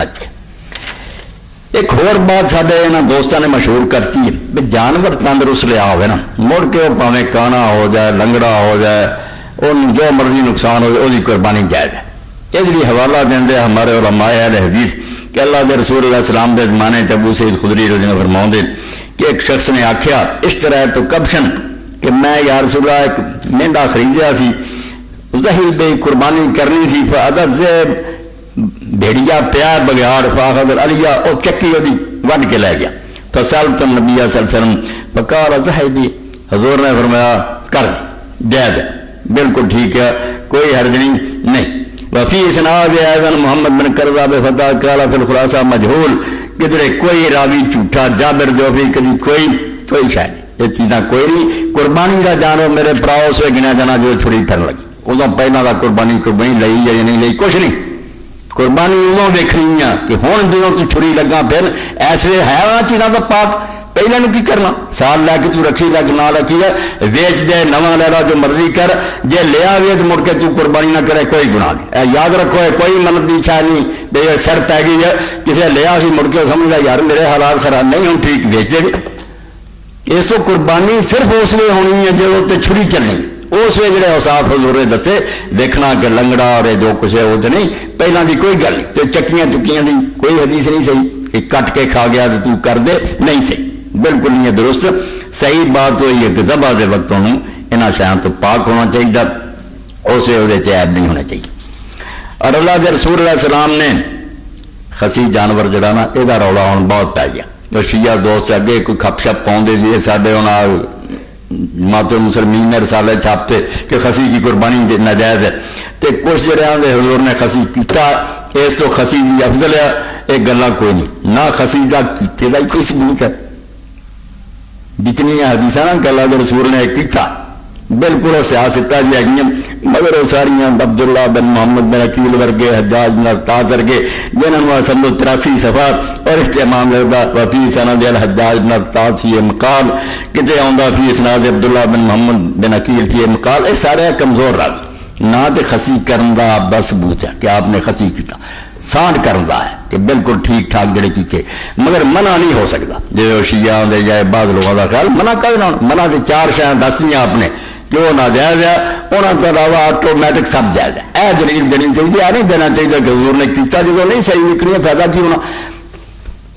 اچھا ایک اور بات سارے یہاں دوستوں نے مشہور کرتی ہے بھی جانور تندرست لیا ہوئے نا مڑ کے وہ پاویں کانا ہو جائے لنگڑا ہو جائے وہ جو مرضی نقصان ہو جائے وہی قربانی جائز ہے۔ یہ بھی حوالہ دیں ہمارے علماء اہل حدیث کہ اللہ کے رسول علیہ السلام کے زمانے ابو سعید خدری رضی اللہ عنہ فرماؤں کہ ایک شخص نے آخیا اس طرح تو کبشن کہ میں یا رسول اللہ ایک مہنگا خریدیا سی ظہیر بے قربانی کرنی سی فعدد سے بھیڑیا پیار بگیار فاخذ علیہ اور چکی وہ وڈ کے لے گیا فسالت النبی صلی اللہ علیہ وسلم فقال ظہیر حضور نے فرمایا کر جائز ہے بالکل ٹھیک ہے کوئی حرج نہیں وفی اسناد ایضا محمد بن کرزاب فتح قال فی الخلاصہ مجہول کدھر کوئی راوی جھوٹا جابر جو بھی کدی کوئی شاید یہ چیزاں کوئی نہیں قربانی کا جانو میرے پراؤ سے گنیا جانا جو چھڑی پھر لگی ادو پہلے کا قربانی لئی یا نہیں لئی کچھ نہیں قربانی ادو دیکھنی ہے کہ ہوں جدوں تو چھری لگا پھر ایسے ہے وہ چیزاں تو پاک پہلے کی کرنا سال لے کے تو رکھی لگ نہ رکھی ہے ویچ دے نواں لے لا جو مرضی کر جے لیا ہوئے تو مڑ کے تو قربانی نہ کرے کوئی گناہ نہیں یاد رکھو ہے کوئی منت کی چھا نہیں بے سر پی گئی ہے کسی لیا سی مڑ کے سمجھا یار میرے حالات خراب نہیں ہوں ٹھیک ویچ دے اس تو قربانی صرف اس لیے ہونی ہے جو تے چھری چلنی اس لیے جڑے اوصاف حضور نے دسے دیکھنا کہ لنگڑا اور جو کچھ ہے وہ تو نہیں پہلے کی کوئی گل نہیں تو چکیاں چکیاں دی کوئی حدیث نہیں صحیح کہ کٹ کے کھا گیا تو کر دے نہیں صحیح بالکل نہیں ہے درست صحیح بات وہی ہے کہ ذبح کے وقت یہاں شاید تو پاک ہونا چاہیے اسے وہ عیب نہیں ہونا چاہیے اور اللہ کے رسول علیہ السلام نے خسی جانور جڑا نا یہ رولا ہوں بہت پی گیا تو شیعہ دوست اگے کوئی کھپ شپ پاؤں سی سارے ہوں مات مسلمین نے رسالے چھاپتے کہ خسی کی قربانی ناجائز ہے تو کچھ جڑے آدھے حضور نے خسی کیتا اس تو خسی کی افضل ہے یہ گلا کوئی نہیں نہ خسی کا کیتے کا ہی کوئی ثبوت ہے جتنی حدیث نا کہ اللہ کے رسول نے کیتا بالکل سیاست جی ہے مگر وہ ساریا عبداللہ بن محمد بن عقیل ورگے حجاج بن عطا ورگے جنہوں نے 83 صفحہ اور اس معاملے کا وفی سند الحجاج بن عطا فی مقال کتنے آتا فی اسناد عبداللہ بن محمد بن عقیل فی مقال یہ سارے کمزور رکھ نہ تو خسی کرن کا آپ کا ثبوت ہے کہ آپ نے خسی کیتا سانڈ کرنا ہے کہ بالکل ٹھیک ٹھاک جڑے کیتے مگر منع نہیں ہو سکتا جو شیعہ آدھے جائے بعض لوگوں کا خیال منع کرنا منع تو 4 شاید دس دیا آپ نے کہ وہ ناجائز ہے انہوں کو علاوہ آٹومیٹک سب جائز ہے اے دلیل دینی چاہیے آ نہیں دینا چاہیے کہ حضور نے کیتا جب نہیں صحیح نکلی ہے فائدہ کی ہونا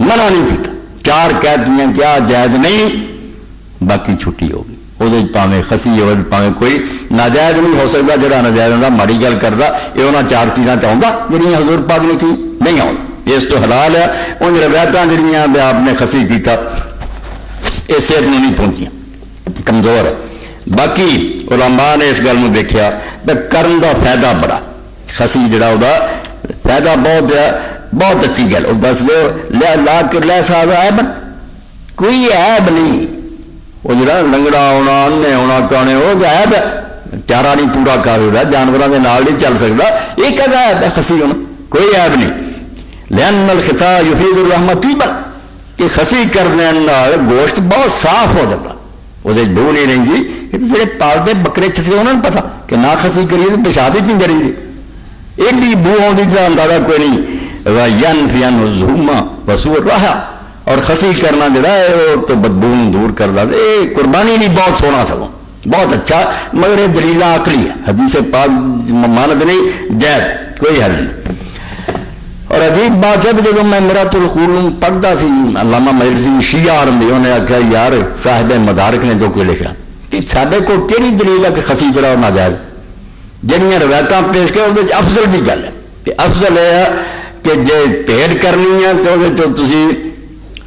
منع نہیں کیتا 4 کہہ دیا کیا جائز نہیں باقی چھٹی ہوگی وہ پاویں خسی ہو پاویں کوئی ناجائز نہیں ہو سکتا جڑا ناجائز ہوتا ماڑی گل کرتا یہ انہیں 4 چیزاں چاہتا جہاں حضور پاک نے کی نہیں آؤں اس تو حلال ہے ان روایت جہاں آپ نے خسی کیتا یہ صحت میں نہیں پہنچیاں کمزور ہے باقی علماء نے اس گل میں دیکھا تو کرن کا فائدہ بڑا خسی جڑا وہ فائدہ بہت ہے بہت اچھی گل وہ دس دو لا کر لے صاحب عیب کوئی عیب نہیں وہ جڑا لنگڑا ہونا انے ہونا کانے وہ عیب ہے چارہ نہیں پورا کر رہا جانوروں کے نال نہیں چل سکتا یہ کہہ عیب ہے خسی ہونا کوئی عیب نہیں لین الخطا یفید الرحمت کہ خسی کرنے گوشت بہت صاف ہو جاتا وہ بو نہیں رہیں گی یہ تو جڑے پالتے بکرے چھٹے انہوں نے پتا کہ نہ خسی کریے تو پیشاب ہی کیوں کریں گے ایک بھی بو آتی کا اندازہ کوئی نہیں ین فین زوما وسو رہا اور خسی کرنا جڑا ہے وہ تو بدبو دور کر رہا ہے قربانی نہیں بہت سونا سگوں بہت اچھا مگر یہ دلیل عقلی ہے حدیث پاک مانت نہیں جائز کوئی حل نہیں اور عجیب بات ہے جب میں میرا القول پڑھتا سی علامہ مجلسی شیعہ آرمی انہوں نے آخیا یار صاحب مدارک نے جو کوئی لکھا کہ سارے کو کہڑی دلیل ہے کہ خسی جڑا نہ جائے جہاں روایت پیش کر وہ افضل کی گل ہے کہ افضل یہ ہے کہ جی بھیڑ کرنی ہے تو تھی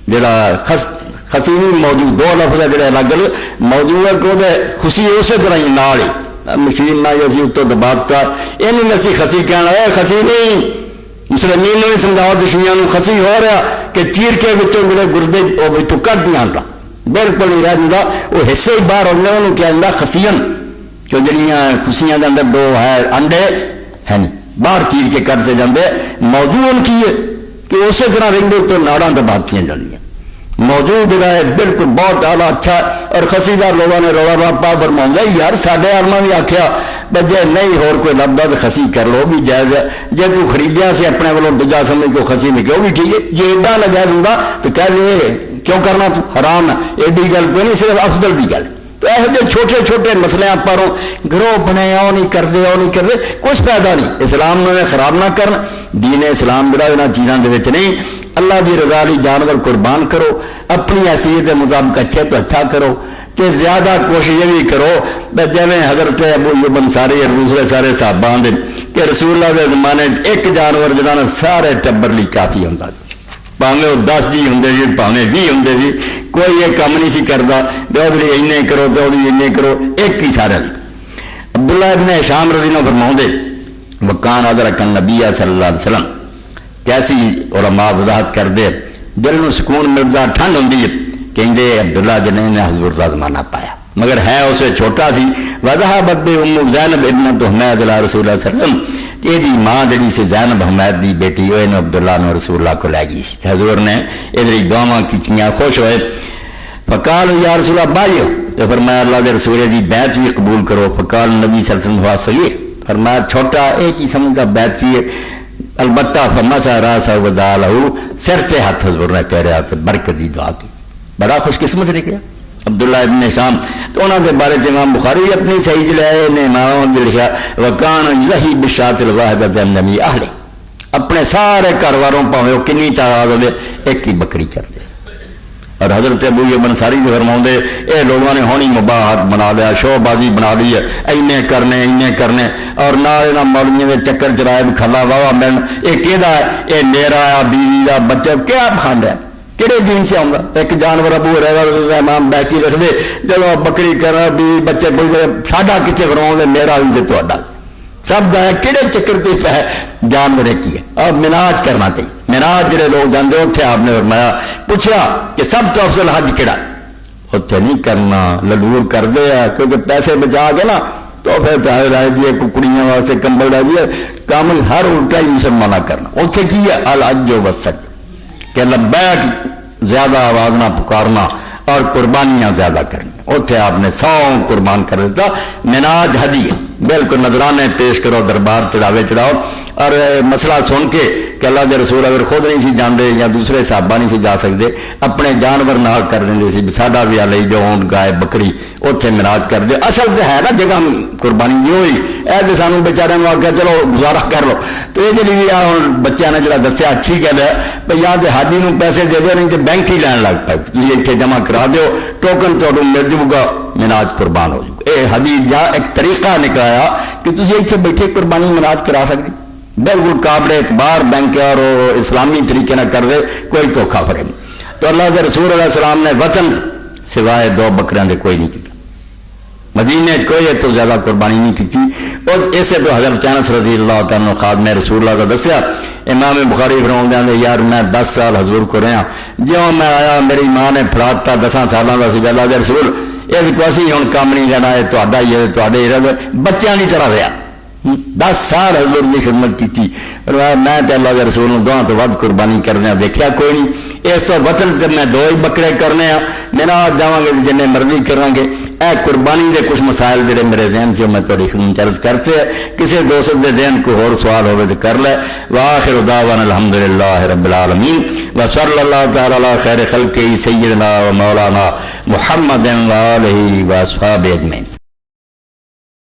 جڑا خسی نہیں موجود 2 لفظ ہے جڑے الگ الگ موجود ہے کہ وہ خوشی اسی طرح ہی نال ہی مشین نہ اسی اتوں دباتا یہ نہیں اسی خسی کہنا ہے خسی نہیں مسلمین نے سمجھاؤ دشمنوں خسی ہو رہا کہ چیر کے بچوں جڑے گردے وہ کٹ دیا بالکل نہیں رہ جاتا وہ حصے ہی باہر ہونے انہوں کیا جاتا خسین کہ جہاں خوشیاں کے اندر 2 ہے انڈے ہے نہیں باہر چیر کے کرتے جاتے موضوع کی ہے کہ اسی طرح رہتے تو ناڑاں دبا کی جانیاں موجود رہے بالکل بہت اعلیٰ اچھا. اور خسیدہ لوگوں نے رولا راپا فرماؤں گا یار سارے آلما بھی آخیا بجے نہیں ہور کوئی لبدا تو خسی کر لو بھی جائز ہے. جی تو خریدیا سے اپنے والوں دوجا سمجھ کو خسی نہیں کہ وہ بھی ٹھیک ہے. جی ایڈا ناجائز ہوں تو کہہ دے کیوں کرنا حرام ہے. ایڈی گل کوئی نہیں صرف افضل کی گل. تو یہو جہے چھوٹے چھوٹے مسئلے پروں گروہ بنے وہ نہیں کرتے وہ نہیں کرتے کچھ فائدہ نہیں. اسلام میں خراب نہ کرن. دین اسلام جڑا یہاں چیزوں کے نہیں. اللہ کی رضا لی جانور قربان کرو. اپنی حیثیت کے مطابق اچھے تو اچھا کرو کہ زیادہ کوشش یہ بھی کرو جی حضرت ابو ایوب انصاری اور دوسرے سارے صحابہ دے کہ رسول اللہ کے زمانے ایک جانور جہاں سارے ٹبر لی کافی ہوتا. پاوے وہ 10 جی ہوں جی پاوے 20 ہوں جی کوئی یہ کام نہیں سی کرتا بھی این کرو تو این کرو ایک ہی سارے. عبداللہ ابن ہشام رضی اللہ فرماؤں دے وکان ادرک النبی صلی اللہ علیہ وسلم. کیسی علماء وضاحت کر دے دل میں سکون ملتا ٹھنڈ ہوتی ہے کہ عبداللہ جنہیں نے حضور کا زمانہ پایا مگر ہے اسے چھوٹا سی. وضاحت ام زینب ابنت حمید اللہ رسول اللہ صلی اللہ علیہ وسلم یہ ماں جڑی سی زینب حمید دی بیٹی وہ عبداللہ نے رسول اللہ کو لے گئی. حضور نے ادھر دعوا کی خوش ہوئے. فقال یا رسول اللہ بھائیو تو فرمایا اللہ کے رسول دی بیعت بھی قبول کرو. فقال نبی صلی اللہ علیہ وسلم صحیح فرمایا چھوٹا ایک ہی سمجھ کا بیعت کی البتہ فمسا راسہ ودعا لہو سر سے ہاتھ حضور نے پھیرا تو برکت دی دعا کی. بڑا خوش قسمت نکلا عبداللہ ابن شام. تو انہوں کے بارے امام بخاری اپنی صحیح لائے نے امام بھی لکھا وکان یحیی بالشاۃ الواحدۃ من جمیع اہلہ. اپنے سارے گھر والوں پاوے وہ کنی تعداد ہوے ایک ہی بکری کر دے. اور حضرت ابو ایوب انصاری سے فرماؤں دے اے لوگوں نے ہونی مباحات بنا لیا شو بازی بنا لی ہے اینے کرنے اور نہ یہاں مولویوں کے چکر چرائے بھی کھلا واہ ملن یہ کہدا ہے یہ میرا آ بیوی کا بچہ کیا کھانڈ ہے کہڑے دین سے آؤں گا. ایک جانور ابو رہا امام بیٹھی رکھ دے چلو بکری کر بیوی بچے کوئی ساڈا کتنے فرماؤں دے میرا بھی تو سب کا ہے کہڑے چکر کے ہے جانور کی ہے. اور مناج کرنا چاہیے. مناج جڑے لوگ جانے اتنے آپ نے فرمایا پوچھا کہ سب تو افضل حج کہڑا اتنے نہیں کرنا لڈور کر دے کیونکہ پیسے بچا کے نا تو پھر تاہر رائے دیے ککڑیاں واسطے کمبل رائے دیے کام ہر الٹا ہی مسلمانہ کرنا. اتنے کی ہے الحج و سچ کہ لبیک زیادہ آواز نہ پکارنا اور قربانیاں زیادہ کرنی. اتنے آپ نے 100 قربان کر دیتا. مناج ہدی بالکل نذرانے پیش کرو دربار چڑھاوے چڑھاؤ. اور مسئلہ سن کے کہ اللہ کے رسول اگر خود نہیں سی جانتے یا دوسرے صحابہ نہیں سی جا سکتے اپنے جانور نال کر دیں سی ساڈا بھی آ لئی جو اونٹ گائے بکری اتنے مناج کر دے. اصل تو ہے نا جگہ قربانی یہ ہوئی اے تو سانوں بیچارے آ کے چلو گزارا کر لو. تو یہ جی بھی ہوں بچوں نے جڑا دسیا اچھی گل ہے بھائی یا تو حاجی نوں پیسے دے دو نہیں تو بینک ہی لین لگ پائے تھی اتنے جمع کرا دیو ٹوکن تو مل جائے گا مناج قربان ہو جائے. یہ حدیث یا ایک طریقہ نکلایا کہ تھی اتنے بیٹھے قربانی مناج کرا سکتے بالکل قابل اعتبار بینک اور اسلامی طریقے نہ کر دے کوئی دھوکھا فریب. تو اللہ کے رسول علیہ السلام نے وطن سوائے 2 بکریاں دے کوئی نہیں کیا. مدینے کوئی تو زیادہ قربانی نہیں کی. اور اسے تو حضرت انس رضی اللہ تعالیٰ خادم رسول اللہ کا دسیا امام بخاری فرماؤں دے یار میں 10 سال حضور کو رہا جو میں آیا میری ماں نے فڑاتا 10 سالوں کا سی اللہ کے رسول یہ کوئی ہوں کام نہیں رہنا ہے تا ہی ہے تے بچوں کی طرح رہا 10 سال حضور کی خدمت کی. میں تو اللہ کے رسول دعا تو ود قربانی کرنے ویکیا کوئی نہیں. اس تو وطن سے میں 2 ہی بکرے کرنے میرا جاؤں گے جن مرضی کریں گے. اے قربانی کے کچھ مسائل جڑے میرے ذہن سے میں تھوڑی خدمت عرض کرتے ہیں کسی دوست کے ذہن کو اور سوال ہوئے تو کر لے. وآخر دعوانا الحمدللہ رب العالمین وصلی اللہ تعالی علی خیر خلقہ سیدنا و مولانا محمد و آلہ و اصحابہ اجمعین.